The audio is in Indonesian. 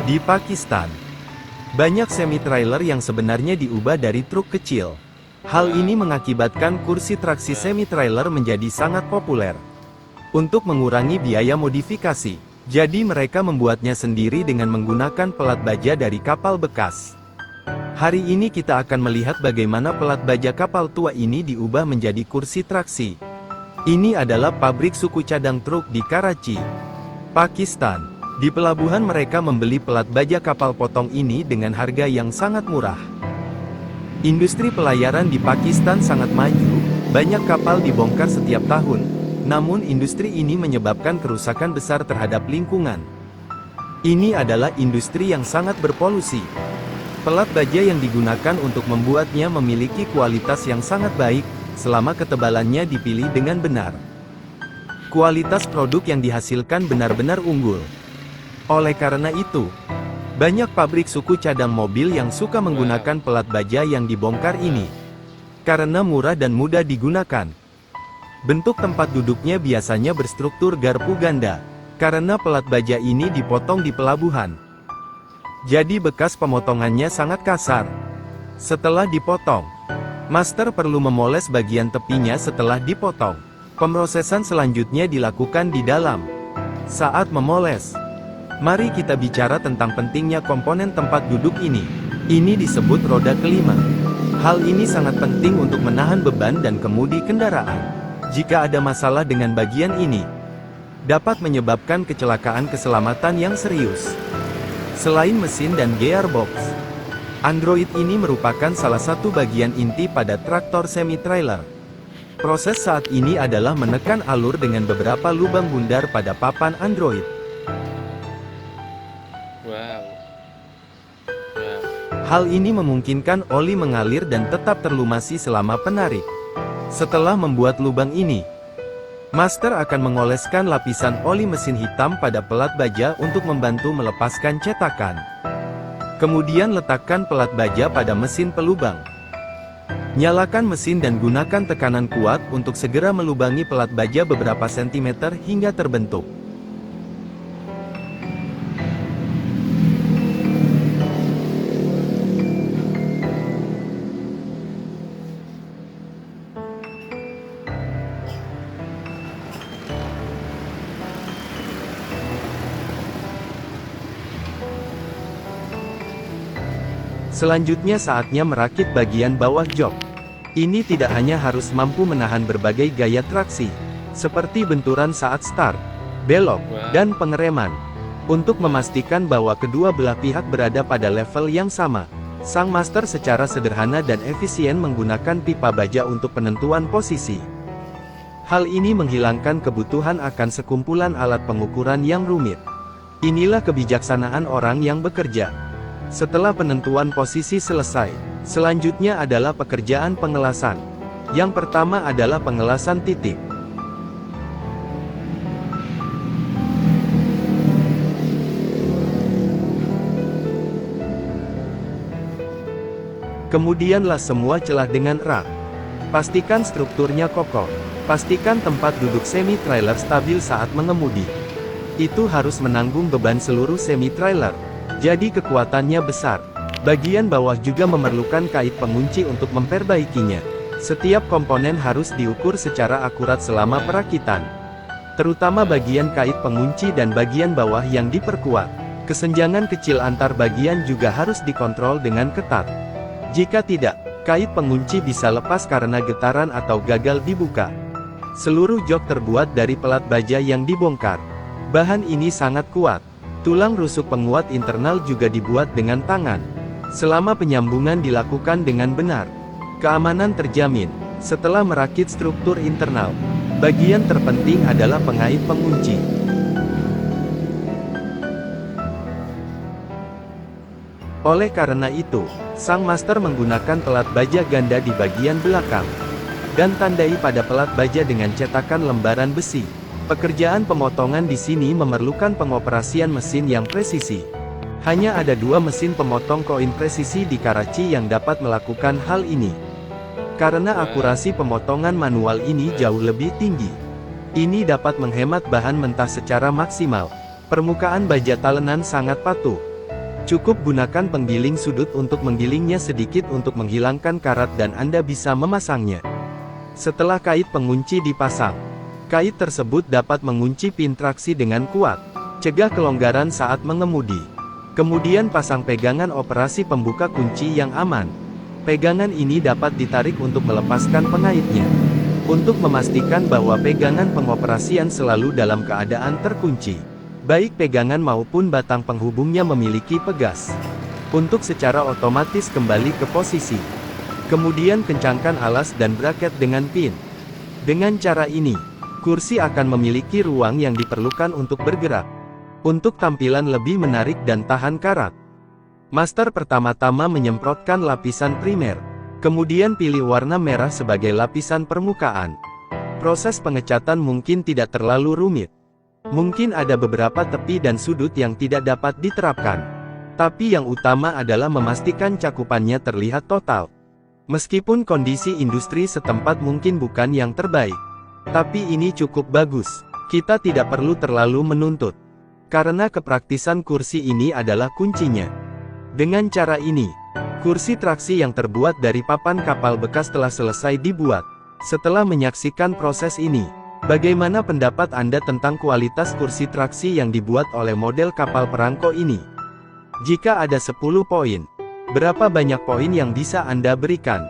Di Pakistan, banyak semi-trailer yang sebenarnya diubah dari truk kecil. Hal ini mengakibatkan kursi traksi semi-trailer menjadi sangat populer. Untuk mengurangi biaya modifikasi, jadi mereka membuatnya sendiri dengan menggunakan pelat baja dari kapal bekas. Hari ini kita akan melihat bagaimana pelat baja kapal tua ini diubah menjadi kursi traksi. Ini adalah pabrik suku cadang truk di Karachi, Pakistan. Di pelabuhan mereka membeli pelat baja kapal potong ini dengan harga yang sangat murah. Industri pelayaran di Pakistan sangat maju, banyak kapal dibongkar setiap tahun, namun industri ini menyebabkan kerusakan besar terhadap lingkungan. Ini adalah industri yang sangat berpolusi. Pelat baja yang digunakan untuk membuatnya memiliki kualitas yang sangat baik, selama ketebalannya dipilih dengan benar. Kualitas produk yang dihasilkan benar-benar unggul. Oleh karena itu, banyak pabrik suku cadang mobil yang suka menggunakan pelat baja yang dibongkar ini. Karena murah dan mudah digunakan. Bentuk tempat duduknya biasanya berstruktur garpu ganda, karena pelat baja ini dipotong di pelabuhan. Jadi bekas pemotongannya sangat kasar. Setelah dipotong, master perlu memoles bagian tepinya setelah dipotong. Pemrosesan selanjutnya dilakukan di dalam. Saat memoles, mari kita bicara tentang pentingnya komponen tempat duduk ini. Ini disebut roda kelima. Hal ini sangat penting untuk menahan beban dan kemudi kendaraan. Jika ada masalah dengan bagian ini, dapat menyebabkan kecelakaan keselamatan yang serius. Selain mesin dan gearbox, Android ini merupakan salah satu bagian inti pada traktor semi-trailer. Proses saat ini adalah menekan alur dengan beberapa lubang bundar pada papan Android. Hal ini memungkinkan oli mengalir dan tetap terlumasi selama penarik. Setelah membuat lubang ini, master akan mengoleskan lapisan oli mesin hitam pada pelat baja untuk membantu melepaskan cetakan. Kemudian letakkan pelat baja pada mesin pelubang. Nyalakan mesin dan gunakan tekanan kuat untuk segera melubangi pelat baja beberapa sentimeter hingga terbentuk. Selanjutnya saatnya merakit bagian bawah jok. Ini tidak hanya harus mampu menahan berbagai gaya traksi, seperti benturan saat start, belok, dan pengereman. Untuk memastikan bahwa kedua belah pihak berada pada level yang sama, sang master secara sederhana dan efisien menggunakan pipa baja untuk penentuan posisi. Hal ini menghilangkan kebutuhan akan sekumpulan alat pengukuran yang rumit. Inilah kebijaksanaan orang yang bekerja. Setelah penentuan posisi selesai, selanjutnya adalah pekerjaan pengelasan. Yang pertama adalah pengelasan titik. Kemudianlah semua celah dengan rak. Pastikan strukturnya kokoh. Pastikan tempat duduk semi-trailer stabil saat mengemudi. Itu harus menanggung beban seluruh semi-trailer. Jadi kekuatannya besar. Bagian bawah juga memerlukan kait pengunci untuk memperbaikinya. Setiap komponen harus diukur secara akurat selama perakitan. Terutama bagian kait pengunci dan bagian bawah yang diperkuat. Kesenjangan kecil antar bagian juga harus dikontrol dengan ketat. Jika tidak, kait pengunci bisa lepas karena getaran atau gagal dibuka. Seluruh jok terbuat dari pelat baja yang dibongkar. Bahan ini sangat kuat. Tulang rusuk penguat internal juga dibuat dengan tangan. Selama penyambungan dilakukan dengan benar, keamanan terjamin. Setelah merakit struktur internal, bagian terpenting adalah pengait pengunci. Oleh karena itu, sang master menggunakan pelat baja ganda di bagian belakang, dan tandai pada pelat baja dengan cetakan lembaran besi. Pekerjaan pemotongan di sini memerlukan pengoperasian mesin yang presisi. Hanya ada 2 mesin pemotong koin presisi di Karachi yang dapat melakukan hal ini. Karena akurasi pemotongan manual ini jauh lebih tinggi. Ini dapat menghemat bahan mentah secara maksimal. Permukaan baja talenan sangat patuh. Cukup gunakan penggiling sudut untuk menggilingnya sedikit untuk menghilangkan karat dan Anda bisa memasangnya. Setelah kait pengunci dipasang, kait tersebut dapat mengunci pin traksi dengan kuat, cegah kelonggaran saat mengemudi. Kemudian pasang pegangan operasi pembuka kunci yang aman. Pegangan ini dapat ditarik untuk melepaskan pengaitnya. Untuk memastikan bahwa pegangan pengoperasian selalu dalam keadaan terkunci, baik pegangan maupun batang penghubungnya memiliki pegas. Untuk secara otomatis kembali ke posisi. Kemudian kencangkan alas dan braket dengan pin. Dengan cara ini, kursi akan memiliki ruang yang diperlukan untuk bergerak. Untuk tampilan lebih menarik dan tahan karat, master pertama-tama menyemprotkan lapisan primer, kemudian pilih warna merah sebagai lapisan permukaan. Proses pengecatan mungkin tidak terlalu rumit. Mungkin ada beberapa tepi dan sudut yang tidak dapat diterapkan. Tapi yang utama adalah memastikan cakupannya terlihat total. Meskipun kondisi industri setempat mungkin bukan yang terbaik, tapi ini cukup bagus. Kita tidak perlu terlalu menuntut. Karena kepraktisan kursi ini adalah kuncinya. Dengan cara ini, kursi traksi yang terbuat dari papan kapal bekas telah selesai dibuat. Setelah menyaksikan proses ini, bagaimana pendapat Anda tentang kualitas kursi traksi yang dibuat oleh model kapal perangko ini? Jika ada 10 poin, berapa banyak poin yang bisa Anda berikan?